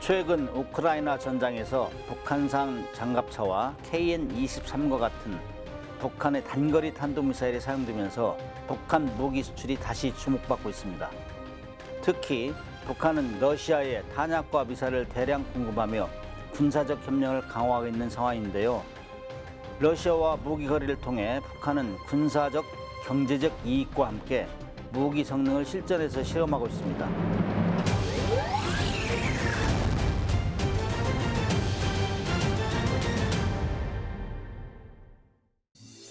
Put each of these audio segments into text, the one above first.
최근 우크라이나 전장에서 북한산 장갑차와 KN-23과 같은 북한의 단거리 탄도미사일이 사용되면서 북한 무기 수출이 다시 주목받고 있습니다. 특히 북한은 러시아에 탄약과 미사일을 대량 공급하며 군사적 협력을 강화하고 있는 상황인데요. 러시아와 무기 거래를 통해 북한은 군사적, 경제적 이익과 함께 무기 성능을 실전에서 실험하고 있습니다.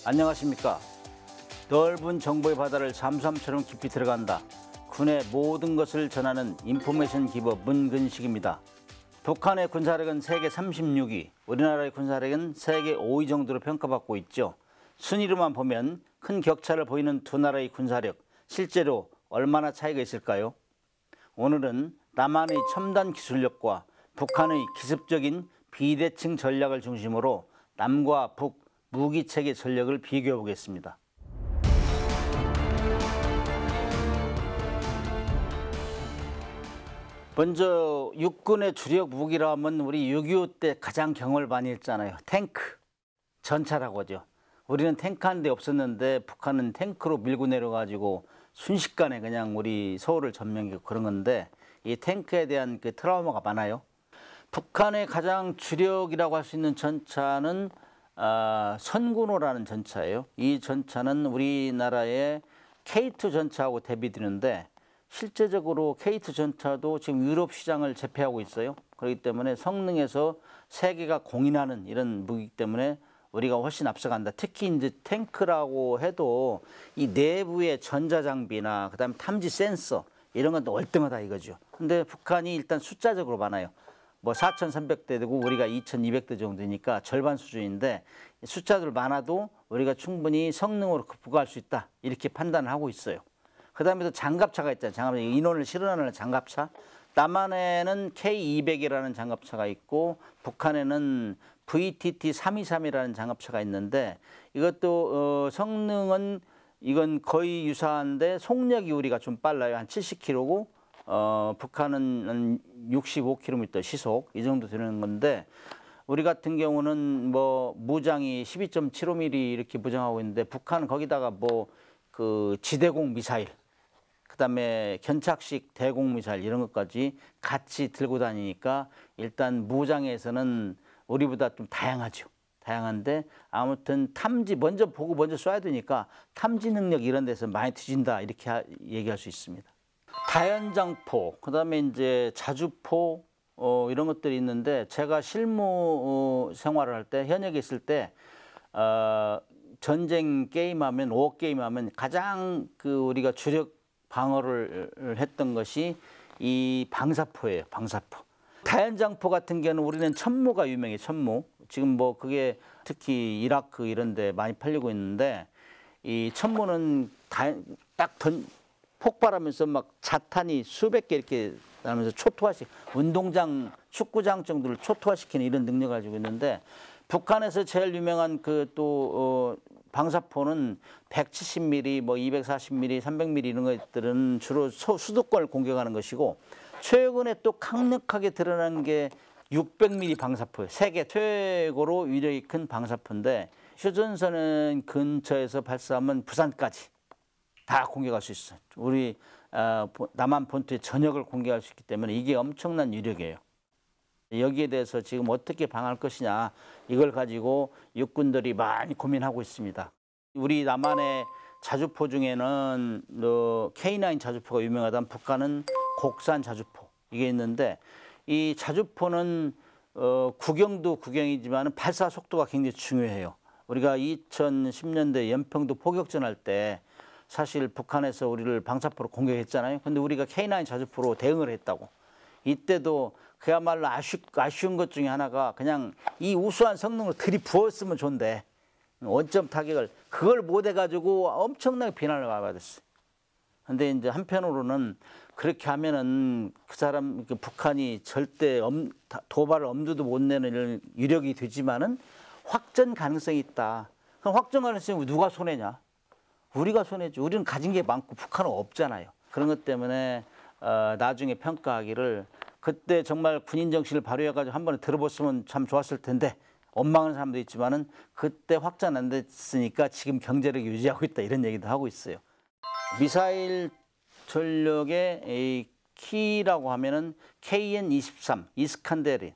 안녕하십니까. 넓은 정보의 바다를 잠수함처럼 깊이 들어간다. 군의 모든 것을 전하는 인포메이션 기버 문근식입니다. 북한의 군사력은 세계 36위, 우리나라의 군사력은 세계 5위 정도로 평가받고 있죠. 순위로만 보면 큰 격차를 보이는 두 나라의 군사력, 실제로 얼마나 차이가 있을까요? 오늘은 남한의 첨단 기술력과 북한의 기습적인 비대칭 전략을 중심으로 남과 북 무기체계 전력을 비교해 보겠습니다. 먼저 육군의 주력 무기라 하면 우리 6.25 때 가장 경험을 많이 했잖아요. 탱크, 전차라고 하죠. 우리는 탱크 한 대 없었는데 북한은 탱크로 밀고 내려가지고 순식간에 그냥 우리 서울을 점령하고 그런 건데, 이 탱크에 대한 그 트라우마가 많아요. 북한의 가장 주력이라고 할 수 있는 전차는 선군호라는 전차예요. 이 전차는 우리나라의 K2 전차하고 대비되는데, 실제적으로 K2 전차도 지금 유럽 시장을 제패하고 있어요. 그렇기 때문에 성능에서 세계가 공인하는 이런 무기이기 때문에 우리가 훨씬 앞서간다. 특히 이제 탱크라고 해도 이 내부의 전자장비나 그다음에 탐지 센서 이런 건 월등하다 이거죠. 근데 북한이 일단 숫자적으로 많아요. 뭐 4,300대 되고 우리가 2,200대 정도니까 절반 수준인데, 숫자들 많아도 우리가 충분히 성능으로 극복할 수 있다 이렇게 판단을 하고 있어요. 그 다음에 또 장갑차가 있잖아요. 장갑차, 인원을 실어나르는 장갑차. 남한에는 K200이라는 장갑차가 있고 북한에는 VTT 323이라는 장갑차가 있는데, 이것도 성능은 이건 거의 유사한데 속력이 우리가 좀 빨라요. 한 70km고 북한은 65km 시속 이 정도 되는 건데, 우리 같은 경우는 뭐 무장이 12.75mm 이렇게 무장하고 있는데, 북한은 거기다가 뭐 그 지대공 미사일, 그다음에 견착식 대공 미사일 이런 것까지 같이 들고 다니니까 일단 무장에서는 우리보다 좀 다양하죠. 다양한데 아무튼 탐지 먼저 보고 먼저 쏴야 되니까 탐지 능력 이런 데서 많이 뒤진다 이렇게 얘기할 수 있습니다. 다연장포, 그다음에 이제 자주포 이런 것들이 있는데, 제가 실무 생활을 할 때, 현역에 있을 때 전쟁 게임하면, 워 게임하면 가장 그 우리가 주력 방어를 했던 것이 이 방사포예요. 방사포. 다연장포 같은 경우는 우리는 천무가 유명해요. 천무. 지금 뭐 그게 특히 이라크 이런 데 많이 팔리고 있는데, 이 천무는 딱 폭발하면서 막 자탄이 수백 개 이렇게 나면서 초토화식, 운동장, 축구장 정도를 초토화시키는 이런 능력을 가지고 있는데, 북한에서 제일 유명한 그 또 방사포는 170mm, 뭐 240mm, 300mm 이런 것들은 주로 수도권을 공격하는 것이고, 최근에 또 강력하게 드러난 게 600mm 방사포예요. 세계 최고로 위력이 큰 방사포인데, 휴전선 근처에서 발사하면 부산까지 다 공격할 수 있어요. 우리 남한 본토의 전역을 공격할 수 있기 때문에 이게 엄청난 위력이에요. 여기에 대해서 지금 어떻게 방어할 것이냐, 이걸 가지고 육군들이 많이 고민하고 있습니다. 우리 남한의 자주포 중에는 K9 자주포가 유명하다면, 북한은 곡산 자주포 이게 있는데, 이 자주포는 구경도 구경이지만 발사 속도가 굉장히 중요해요. 우리가 2010년대 연평도 포격전 할 때 사실 북한에서 우리를 방사포로 공격했잖아요. 근데 우리가 K9 자주포로 대응을 했다고. 이때도 그야말로 아쉬운 것 중에 하나가, 그냥 이 우수한 성능을 들이부었으면 좋은데 원점 타격을 그걸 못 해가지고 엄청나게 비난을 받았어요. 근데 이제 한편으로는 그렇게 하면은 그 사람, 북한이 절대 도발을 엄두도 못 내는 이런 유력이 되지만은 확전 가능성이 있다. 그럼 확전 가능성이 누가 손해냐? 우리가 손해죠. 우리는 가진 게 많고 북한은 없잖아요. 그런 것 때문에 나중에 평가하기를 그때 정말 군인 정신을 발휘해가지고 한 번에 들어봤으면 참 좋았을 텐데 원망하는 사람도 있지만은 그때 확장 안 됐으니까 지금 경제력이 유지하고 있다 이런 얘기도 하고 있어요. 미사일 전력의 이 키라고 하면은 KN-23 이스칸데르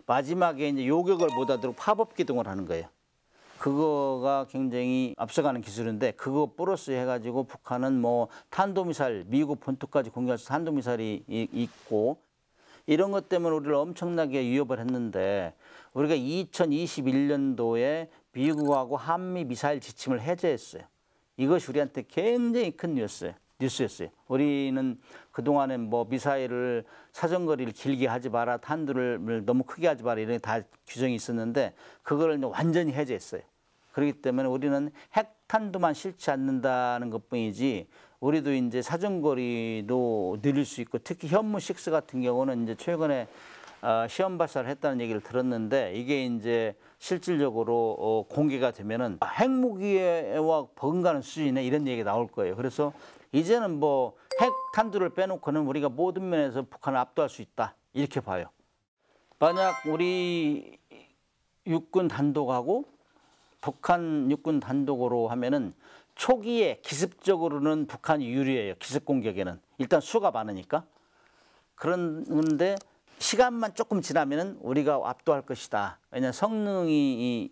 마지막에 이제 요격을 못하도록 팝업 기동을 하는 거예요. 그거가 굉장히 앞서가는 기술인데 그거 플러스 해가지고 북한은 뭐 탄도미사일 미국 본토까지 공격할 수 탄도미사일이 있고 이런 것 때문에 우리를 엄청나게 위협을 했는데 우리가 2021년도에 미국하고 한미 미사일 지침을 해제했어요. 이것이 우리한테 굉장히 큰 뉴스였어요. 우리는 그동안에 뭐 미사일을 사정거리를 길게 하지 마라, 탄두를 너무 크게 하지 마라 이런 다 규정이 있었는데 그걸 완전히 해제했어요. 그렇기 때문에 우리는 핵탄두만 싫지 않는다는 것뿐이지 우리도 이제 사정거리도 늘릴 수 있고 특히 현무6 같은 경우는 이제 최근에 시험 발사를 했다는 얘기를 들었는데 이게 이제 실질적으로 공개가 되면은 핵무기와 버금가는 수준이네 이런 얘기가 나올 거예요. 그래서 이제는 뭐 핵탄두를 빼놓고는 우리가 모든 면에서 북한을 압도할 수 있다 이렇게 봐요. 만약 우리 육군 단독하고 북한 육군 단독으로 하면은 초기에 기습적으로는 북한이 유리해요. 기습 공격에는 일단 수가 많으니까. 그런데 시간만 조금 지나면은 우리가 압도할 것이다. 왜냐하면 성능이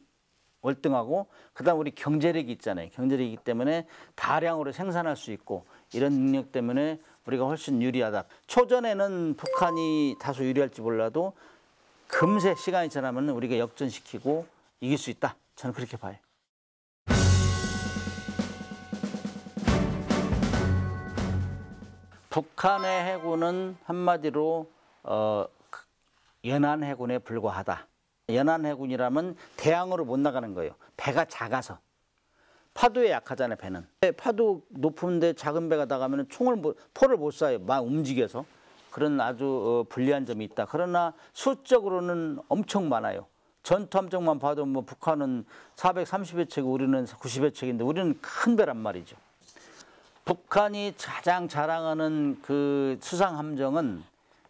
월등하고 그다음 우리 경제력이 있잖아요. 경제력이기 때문에 다량으로 생산할 수 있고 이런 능력 때문에 우리가 훨씬 유리하다. 초전에는 북한이 다소 유리할지 몰라도 금세 시간이 지나면 우리가 역전시키고 이길 수 있다. 저는 그렇게 봐요. 북한의 해군은 한마디로 연안 해군에 불과하다. 연안 해군이라면 대항으로 못 나가는 거예요. 배가 작아서. 파도에 약하잖아요, 배는. 파도 높은데 작은 배가 나가면 포를 못 쏴요. 막 움직여서. 그런 아주 불리한 점이 있다. 그러나 수적으로는 엄청 많아요. 전투함정만 봐도 뭐 북한은 430여 척, 우리는 90여 척인데 우리는 큰 배란 말이죠. 북한이 가장 자랑하는 그 수상함정은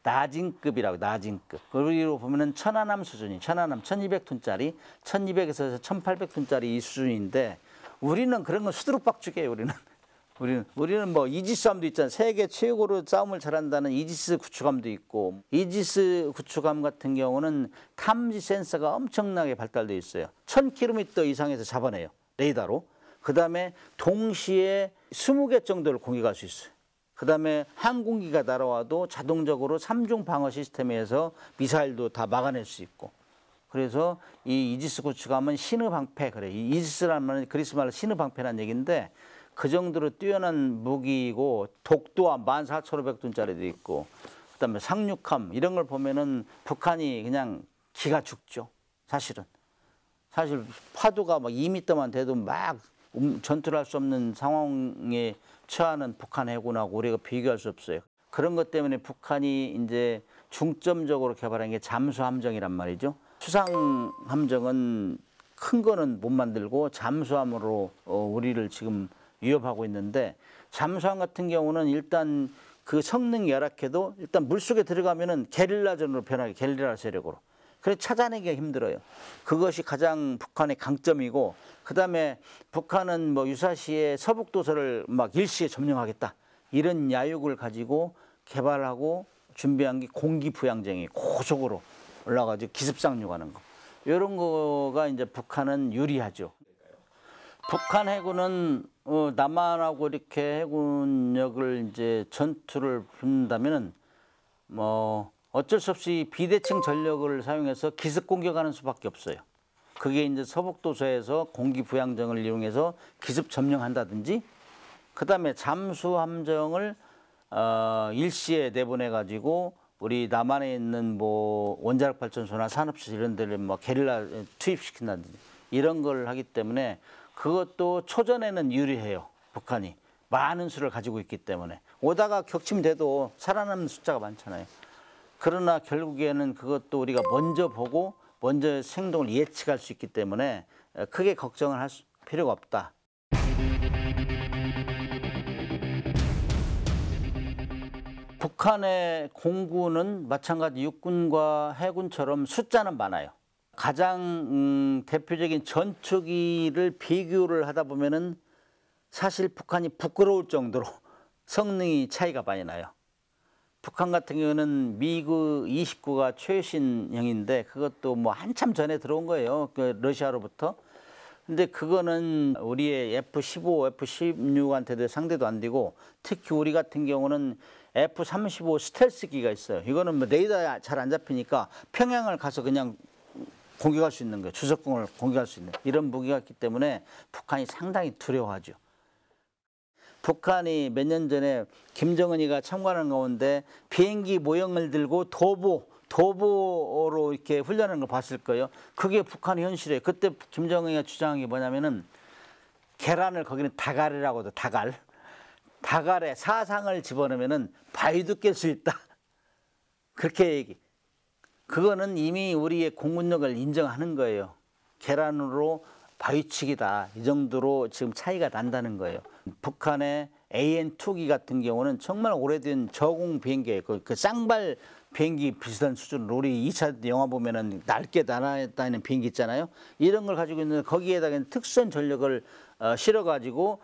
나진급이라고, 나진급. 거기로 보면은 천안함 수준이, 천안함 1200톤짜리, 1200에서 1800톤짜리 이 수준인데 우리는 그런 건 수두룩박죽이에요, 우리는 뭐 이지스함도 있잖아요. 세계 최고로 싸움을 잘한다는 이지스 구축함도 있고 이지스 구축함 같은 경우는 탐지 센서가 엄청나게 발달되어 있어요. 1000km 이상에서 잡아내요. 레이더로. 그 다음에 동시에 20개 정도를 공격할 수 있어요. 그 다음에 항공기가 날아와도 자동적으로 3중 방어 시스템에서 미사일도 다 막아낼 수 있고 그래서 이 이지스 구축함은 신의 방패 그래. 이 이지스라는 말은 그리스 말로 신의 방패라는 얘기인데 그 정도로 뛰어난 무기이고 독도함 14,500톤짜리도 있고 그다음에 상륙함 이런 걸 보면은 북한이 그냥 기가 죽죠. 사실 파도가 막 2m만 돼도 막 전투를 할 수 없는 상황에 처하는 북한 해군하고 우리가 비교할 수 없어요. 그런 것 때문에 북한이 이제 중점적으로 개발한 게 잠수함정이란 말이죠. 수상함정은 큰 거는 못 만들고 잠수함으로 우리를 지금 위협하고 있는데 잠수함 같은 경우는 일단 그 성능이 열악해도 일단 물속에 들어가면은 게릴라전으로 변하게 게릴라 세력으로. 그래서 찾아내기가 힘들어요. 그것이 가장 북한의 강점이고 그다음에 북한은 뭐 유사시에 서북도서를 막 일시에 점령하겠다. 이런 야욕을 가지고 개발하고 준비한 게 공기부양정이 고속으로 올라가지고 기습상륙하는 거. 이런 거가 이제 북한은 유리하죠. 북한 해군은 남한하고 이렇게 해군력을 이제 전투를 붙는다면은 뭐 어쩔 수 없이 비대칭 전력을 사용해서 기습 공격하는 수밖에 없어요. 그게 이제 서북도서에서 공기부양정을 이용해서 기습 점령한다든지, 그 다음에 잠수함정을 일시에 내보내 가지고 우리 남한에 있는 뭐 원자력 발전소나 산업시설 이런 데를 뭐 게릴라 투입시킨다든지 이런 걸 하기 때문에 그것도 초전에는 유리해요. 북한이 많은 수를 가지고 있기 때문에 오다가 격침돼도 살아남는 숫자가 많잖아요. 그러나 결국에는 그것도 우리가 먼저 보고 먼저 행동을 예측할 수 있기 때문에 크게 걱정을 할 필요가 없다. 북한의 공군은 마찬가지 육군과 해군처럼 숫자는 많아요. 가장 대표적인 전투기를 비교를 하다 보면은 사실 북한이 부끄러울 정도로 성능이 차이가 많이 나요. 북한 같은 경우는 미그 29가 최신형인데 그것도 뭐 한참 전에 들어온 거예요. 그 러시아로부터. 근데 그거는 우리의 F-15, F-16한테도 상대도 안 되고, 특히 우리 같은 경우는 F-35 스텔스기가 있어요. 이거는 뭐 레이더에 잘 안 잡히니까 평양을 가서 그냥 공격할 수 있는 거예요. 주석공을 공격할 수 있는 이런 무기가 있기 때문에 북한이 상당히 두려워하죠. 북한이 몇 년 전에 김정은이가 참관한 가운데 비행기 모형을 들고 도보로 이렇게 훈련하는 걸 봤을 거예요. 그게 북한의 현실이에요. 그때 김정은이가 주장한 게 뭐냐면은 계란을 거기는 다갈이라고 하죠. 다갈. 다갈에 사상을 집어넣으면은 바위도 깰 수 있다. 그렇게 얘기. 그거는 이미 우리의 공군력을 인정하는 거예요. 계란으로 바위치기다. 이 정도로 지금 차이가 난다는 거예요. 북한의 AN2기 같은 경우는 정말 오래된 저공 비행기예요. 그 쌍발 비행기 비슷한 수준으로 우리 2차 영화 보면은 날개 날아다니는 비행기 있잖아요. 이런 걸 가지고 있는데 거기에다가 특수한 전력을 실어가지고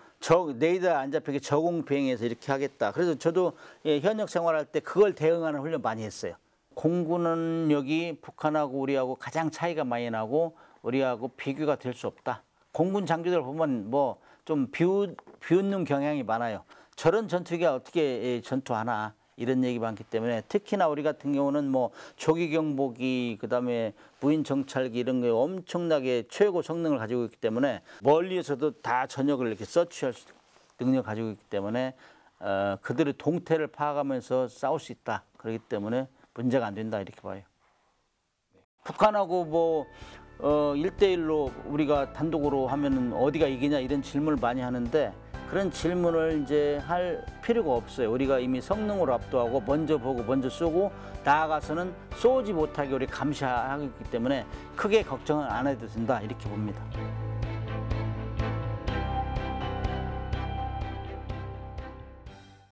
레이더 안 잡히게 저공 비행해서 이렇게 하겠다. 그래서 저도 현역 생활할 때 그걸 대응하는 훈련 많이 했어요. 공군력이 북한하고 우리하고 가장 차이가 많이 나고 우리하고 비교가 될 수 없다. 공군 장교들 보면 뭐 좀 비웃는 경향이 많아요. 저런 전투기가 어떻게 전투하나 이런 얘기 많기 때문에, 특히나 우리 같은 경우는 뭐 조기 경보기, 그다음에 무인 정찰기 이런 게 엄청나게 최고 성능을 가지고 있기 때문에 멀리에서도 다 전역을 이렇게 서치할 능력을 가지고 있기 때문에 그들의 동태를 파악하면서 싸울 수 있다. 그렇기 때문에 문제가 안 된다 이렇게 봐요. 북한하고 뭐 1대1로 우리가 단독으로 하면은 어디가 이기냐 이런 질문을 많이 하는데, 그런 질문을 이제 할 필요가 없어요. 우리가 이미 성능으로 압도하고 먼저 보고 먼저 쏘고 나아가서는 쏘지 못하게 우리 감시하고 있기 때문에 크게 걱정은 안 해도 된다 이렇게 봅니다.